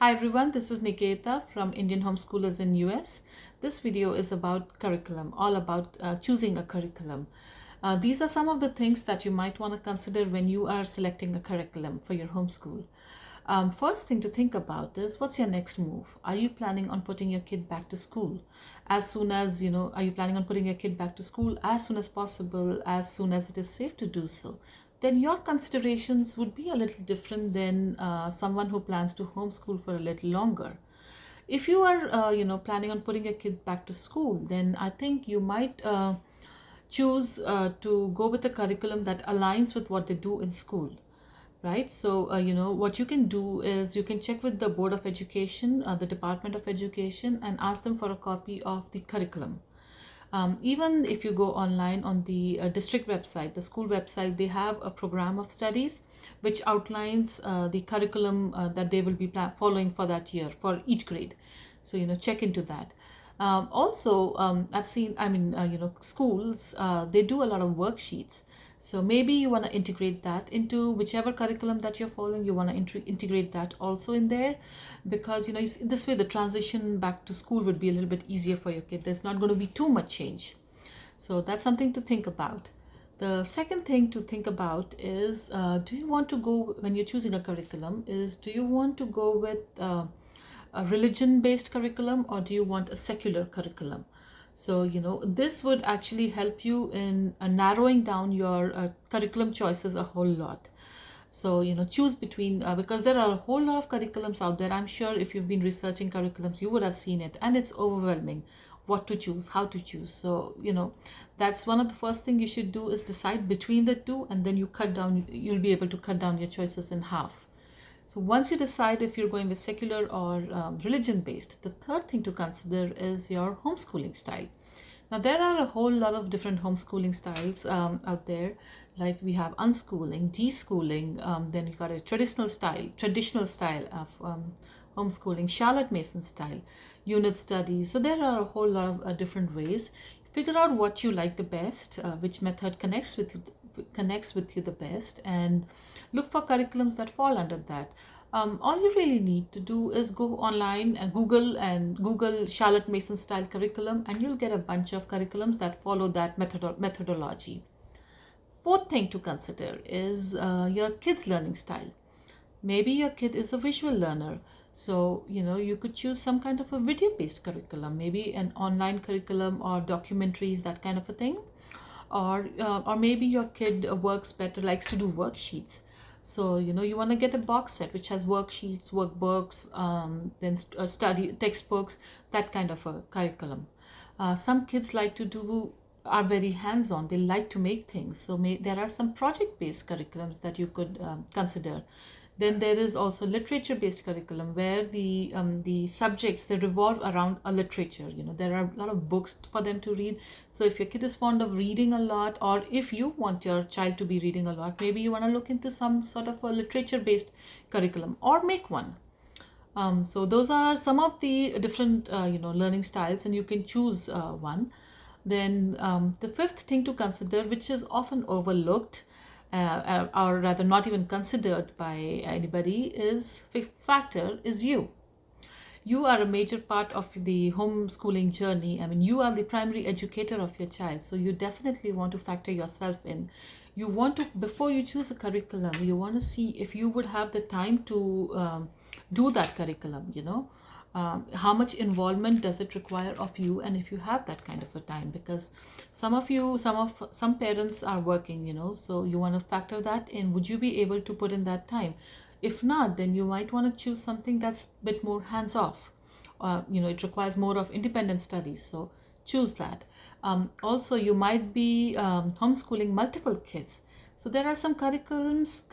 Hi everyone, this is Niketa from Indian Homeschoolers in US. This video is about curriculum, all about choosing a curriculum. These are some of the things that you might want to consider when you are selecting a curriculum for your homeschool. First thing to think about is, what's your next move? Are you planning on putting your kid back to school as soon as, are you planning on putting your kid back to school as soon as possible, as soon as it is safe to do so? Then your considerations would be a little different than someone who plans to homeschool for a little longer. If you are, planning on putting your kid back to school, then I think you might choose to go with a curriculum that aligns with what they do in school, right? So, what you can do is you can check with the Board of Education, the Department of Education, and ask them for a copy of the curriculum. Even if you go online on the district website, the school website, they have a program of studies which outlines the curriculum that they will be following for that year for each grade. So, check into that. I've seen, schools, they do a lot of worksheets. So maybe you want to integrate that into whichever curriculum that you're following. You want to integrate that also in there, because this way the transition back to school would be a little bit easier for your kid. There's not going to be too much change. So that's something to think about. The second thing to think about is, do you want to go, when you're choosing a curriculum, do you want to go with a religion-based curriculum, or do you want a secular curriculum? So, this would actually help you in narrowing down your curriculum choices a whole lot. So, choose between, because there are a whole lot of curriculums out there. I'm sure if you've been researching curriculums, you would have seen it, and it's overwhelming what to choose, how to choose. So, that's one of the first things you should do, is decide between the two, and then you'll be able to cut down your choices in half. So once you decide if you're going with secular or religion-based, the third thing to consider is your homeschooling style. Now, there are a whole lot of different homeschooling styles out there. Like, we have unschooling, deschooling, then you got a traditional style of homeschooling, Charlotte Mason style, unit studies. So there are a whole lot of different ways. Figure out what you like the best, which method connects with you the best, and look for curriculums that fall under that. All you really need to do is go online and Google Charlotte Mason style curriculum, and you'll get a bunch of curriculums that follow that methodology. Fourth thing to consider is your kid's learning style. Maybe your kid is a visual learner, so you could choose some kind of a video-based curriculum, maybe an online curriculum or documentaries, that kind of a thing. Or maybe your kid likes to do worksheets. So you want to get a box set which has worksheets, workbooks, then study textbooks, that kind of a curriculum. Some kids are very hands-on. They like to make things. So there are some project-based curriculums that you could consider. Then there is also literature-based curriculum, where the subjects, they revolve around a literature. There are a lot of books for them to read. So if your kid is fond of reading a lot, or if you want your child to be reading a lot, maybe you want to look into some sort of a literature-based curriculum, or make one. So those are some of the different learning styles, and you can choose one. Then the fifth thing to consider, which is often overlooked, or rather not even considered by anybody, fifth factor is you. You are a major part of the homeschooling journey. I mean, you are the primary educator of your child, so you definitely want to factor yourself in. You want to, before you choose a curriculum, you want to see if you would have the time to do that curriculum. How much involvement does it require of you, and if you have that kind of a time, because some parents are working, so you want to factor that in. Would you be able to put in that time? If not, then you might want to choose something that's a bit more hands-off. It requires more of independent studies, so choose that. Also, you might be homeschooling multiple kids, so there are some curriculums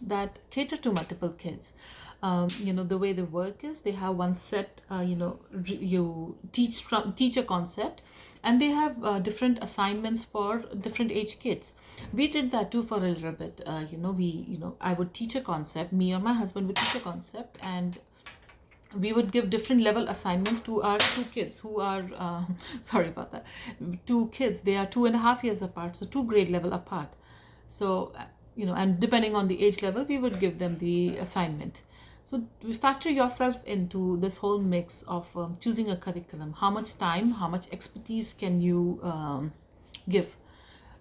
that cater to multiple kids. The way they work is, they have one set, you teach a concept, and they have different assignments for different age kids. We did that too for a little bit. I would teach a concept, me or my husband would teach a concept, and we would give different level assignments to our two kids who are, sorry about that, two kids. They are 2.5 years apart, so 2 grade level apart. So, and depending on the age level, we would give them the assignment. So factor yourself into this whole mix of choosing a curriculum. How much time, how much expertise can you give,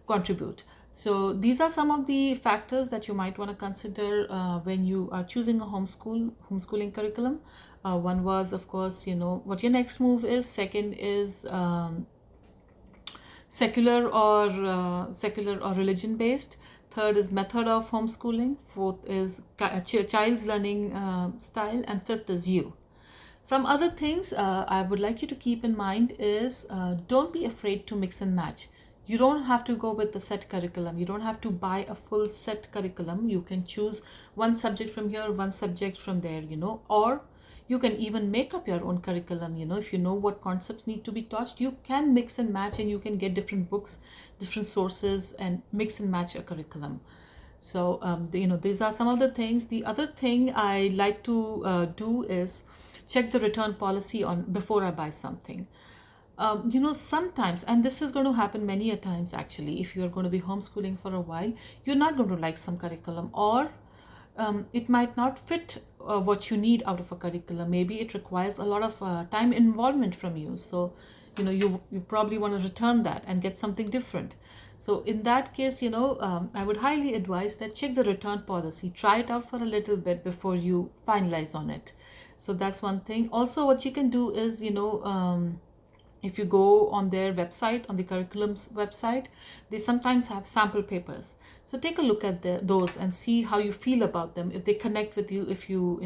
contribute? So these are some of the factors that you might want to consider when you are choosing a homeschooling curriculum. One was, of course, what your next move is. Second is secular or religion based. Third is method of homeschooling. Fourth is child's learning style, and fifth is you. Some other things I would like you to keep in mind is don't be afraid to mix and match. You don't have to go with the set curriculum. You don't have to buy a full set curriculum. You can choose one subject from here, one subject from there, or you can even make up your own curriculum. If you know what concepts need to be taught, you can mix and match, and you can get different books, different sources, and mix and match a curriculum. So these are some of the things. The other thing I like to do is check the return policy on before I buy something. Sometimes, and this is going to happen many a times actually, if you're going to be homeschooling for a while, you're not going to like some curriculum, or it might not fit what you need out of a curriculum. Maybe it requires a lot of time involvement from you. So, you probably want to return that and get something different. So in that case, I would highly advise that check the return policy, try it out for a little bit before you finalize on it. So that's one thing. Also, what you can do is, if you go on their website, on the curriculum's website, they sometimes have sample papers. So take a look at those and see how you feel about them, if they connect with you, if you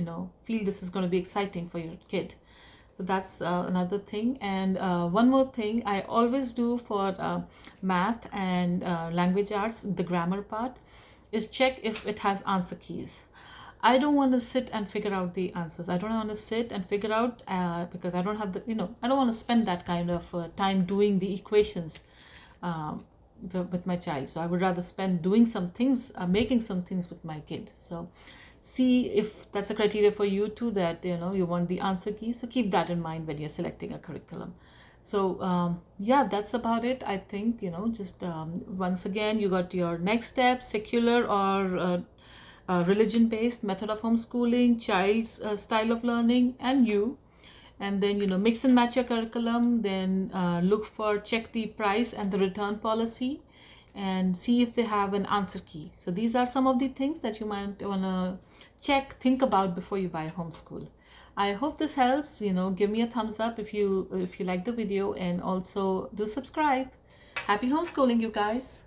feel this is going to be exciting for your kid. So that's another thing. And one more thing I always do for math and language arts, the grammar part, is check if it has answer keys. I don't want to sit and figure out the answers. I don't want to sit and figure out because I don't have I don't want to spend that kind of time doing the equations with my child. So I would rather spend doing some things, making some things with my kid. So see if that's a criteria for you too, that you want the answer key. So keep that in mind when you're selecting a curriculum. So yeah, that's about it. I think just once again, you got your next step: secular or religion-based, method of homeschooling, child's style of learning, and you. And then mix and match your curriculum. Then check the price and the return policy, and see if they have an answer key. So these are some of the things that you might want to think about before you buy homeschool. I hope this helps. Give me a thumbs up if you like the video, and also do subscribe. Happy homeschooling, you guys.